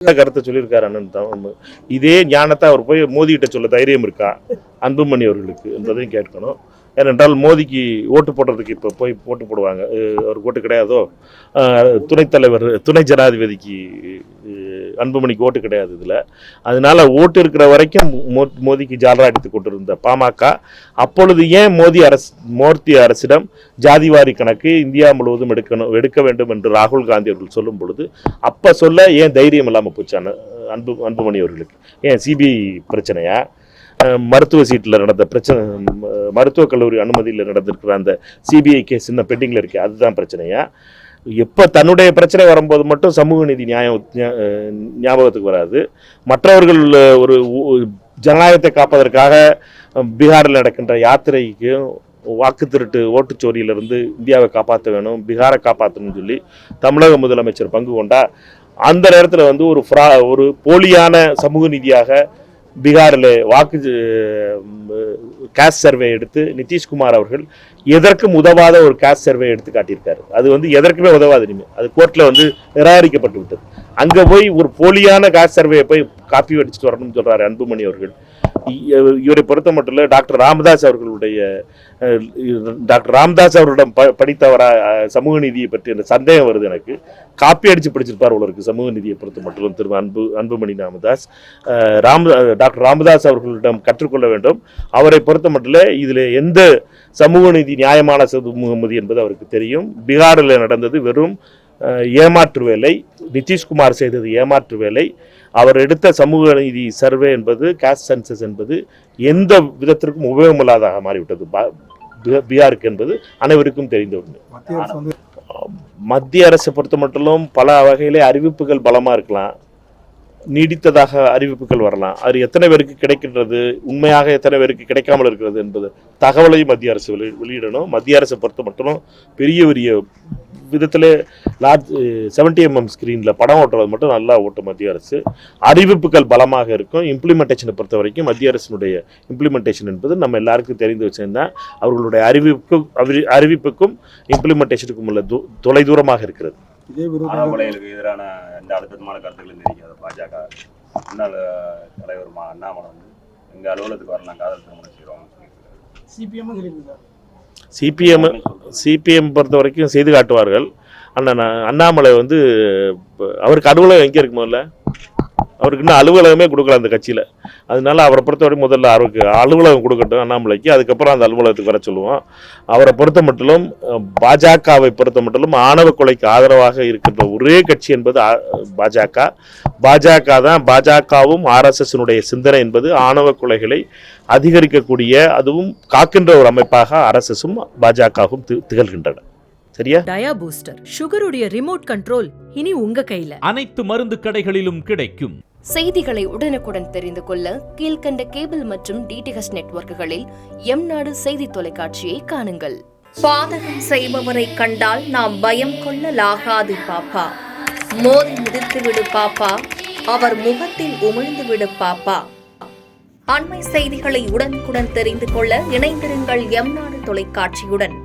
கருத்தை சொல்லியிருக்காரு அண்ணன் தான். இதே ஞானத்தை அவர் போய் மோதிகிட்ட சொல்ல தைரியம் இருக்கா அன்புமணி அவர்களுக்கு என்பதையும் கேட்கணும். ஏனென்றால் மோதிக்கு ஓட்டு போடுறதுக்கு இப்போ போய் ஓட்டு போடுவாங்க, அவருக்கு ஓட்டு கிடையாதோ, துணை ஜனாதிபதிக்கு அன்புமணிக்கு ஓட்டு கிடையாது இதில். அதனால ஓட்டு இருக்கிற வரைக்கும் மோதிக்கு ஜாலரா அடித்து கொண்டிருந்த பாமக அப்பொழுது ஏன் மோடி அரசிடம் ஜாதிவாரி கணக்கு இந்தியா முழுவதும் எடுக்க வேண்டும் என்று ராகுல் காந்தி அவர்கள் சொல்லும் பொழுது அப்போ சொல்ல ஏன் தைரியம் இல்லாமல் போச்சான அன்புமணி அவர்களுக்கு? ஏன் சிபிஐ பிரச்சனையா, மருத்துவ சீட்டில் நடந்த பிரச்சனை, மருத்துவக் கல்லூரி அனுமதியில் நடந்திருக்கிற அந்த சிபிஐ கேஸ் இன்னும் பெண்டிங்கில் இருக்கு, அதுதான் பிரச்சனையா? எப்போ தன்னுடைய பிரச்சனை வரும்போது மட்டும் சமூக நீதி ஞாபகத்துக்கு வராது. மற்றவர்கள் ஒரு ஜனநாயகத்தை காப்பதற்காக பீகாரில் நடக்கின்ற யாத்திரைக்கும் வாக்கு திருட்டு ஓட்டுச்சோரியிலிருந்து இந்தியாவை காப்பாற்ற வேணும், பீகாரை காப்பாற்றணும்னு சொல்லி தமிழக முதலமைச்சர் பங்கு கொண்டா அந்த நேரத்தில் ஒரு போலியான சமூக நீதியாக பீகாரில் கேஸ்ட் சர்வே எடுத்து நிதிஷ்குமார் அவர்கள் எதற்கும் உதவாத ஒரு கேஸ்ட் சர்வே எடுத்து காட்டியிருக்காரு. அது எதற்குமே உதவாது, இனிமேல் அது கோர்ட்டில் நிராகரிக்கப்பட்டு விட்டது. அங்கே போய் ஒரு போலியான கேஸ்ட் சர்வேயை போய் காப்பி அடிச்சுட்டு வரணும்னு சொல்கிறாரு அன்புமணி அவர்கள். இவரை பொறுத்த மட்டும் இல்லை, டாக்டர் ராமதாஸ் அவர்களிடம் படித்தவரா சமூக நீதியை பற்றி அந்த சந்தேகம் வருது எனக்கு. காப்பி அடித்து படிச்சிருப்பார் உள்ளருக்கு சமூக நீதியை பொறுத்த மட்டும் திரு அன்புமணி ராமதாஸ். டாக்டர் ராமதாஸ் அவர்களிடம் கற்றுக்கொள்ள வேண்டும். அவரை பொறுத்த மட்டும் இல்லை, இதில் எந்த சமூக நீதி நியாயமான சமூக நீதி என்பது அவருக்கு தெரியும். பீகாரில் நடந்தது வெறும் ஏமாற்று வேலை, நிதிஷ்குமார் செய்தது ஏமாற்று வேலை. அவர் எடுத்த சமூக நீதி சர்வே என்பது, காஸ்ட் சென்சஸ் என்பது எந்த விதத்திற்கும் உபயோகமில்லாதாக மாறிவிட்டது பீகாருக்கு என்பது அனைவருக்கும் தெரிந்த ஒன்று. மத்திய அரசை பொறுத்த மட்டும் பல வகையிலே அறிவிப்புகள் பலமாக இருக்கலாம், நீடித்ததாக அறிவிப்புகள் வரலாம். அது எத்தனை பேருக்கு கிடைக்கின்றது, உண்மையாக எத்தனை பேருக்கு கிடைக்காமல் இருக்கிறது என்பது தகவலையும் மத்திய அரசு வெளியிடணும். மத்திய அரசை பொறுத்த மட்டும் பெரிய பெரிய விதத்தில் 70mm ஸ்க்ரீனில் படம் ஓட்டுறது மட்டும் நல்லா ஓட்டும் மத்திய அரசு. அறிவிப்புகள் பலமாக இருக்கும். இம்ப்ளிமெண்டேஷனை பொறுத்த வரைக்கும் மத்திய அரசினுடைய இம்ப்ளிமெண்டேஷன் என்பது நம்ம எல்லாருக்கும் தெரிந்து வச்சிருந்தால் அவர்களுடைய அறிவிப்புக்கும் இம்ப்ளிமெண்டேஷனுக்கும் உள்ள தொலை தூரமாக இருக்கிறது. அண்ணாமலைகளுக்கு எதிரான எந்த அழுத்தமான கருத்துக்களும் தெரிவிக்காத பாஜக முன்னாள் தலைவர் அண்ணாமலை எங்க அலுவலகத்துக்கு வரலாம் காதல் திருமணம் செய்வாங்க. சிபிஎம் பொறுத்த வரைக்கும் செய்து காட்டுவார்கள். அண்ணாமலை அவருக்கு அலுவலகம் எங்கே இருக்கு? முதல்ல அவருக்கு இன்னும் அலுவலகமே கொடுக்கல அந்த கட்சியில். அதனால அவரை பொறுத்தவரை முதல்ல அவருக்கு அலுவலகம் கொடுக்கட்டும் அண்ணாமலைக்கு, அதுக்கப்புறம் அந்த அலுவலகத்துக்கு வர சொல்லுவோம். அவரை பொறுத்த மட்டும் பாஜகவை பொறுத்த மட்டும் ஆணவ கொலைக்கு ஆதரவாக இருக்கின்ற ஒரே கட்சி என்பது பாஜக தான். பாஜகவும் RSSனுடைய சிந்தனை என்பது ஆணவ கொலைகளை அதிகரிக்கக்கூடிய, அதுவும் காக்கின்ற ஒரு அமைப்பாக RSSும் பாஜகவும் திகழ்கின்றன. சரியா? டயா பூஸ்டர் சுகருடைய ரிமோட் கண்ட்ரோல் இனி உங்க கையில. அனைத்து மருந்து கடைகளிலும் கிடைக்கும். செய்திகளை உடனுக்குடன் தெரிந்து கொள்ள கீழ்கண்ட கேபிள் மற்றும் DTH நெட்வொர்க்குகளில் எம்நாடு செய்தி தொலைக்காட்சியை காணுங்கள். பாதகம் செய்பவரை கண்டால் நாம் பயம் கொள்ளலாகாது பாப்பா. மோதி மிதித்து விடு பாப்பா, அவர் முகத்தில் உமிழ்ந்து விடு பாப்பா. அண்மை செய்திகளை உடனுக்குடன் தெரிந்து கொள்ள இணைந்திருங்கள் எம்நாடு தொலைக்காட்சியுடன்.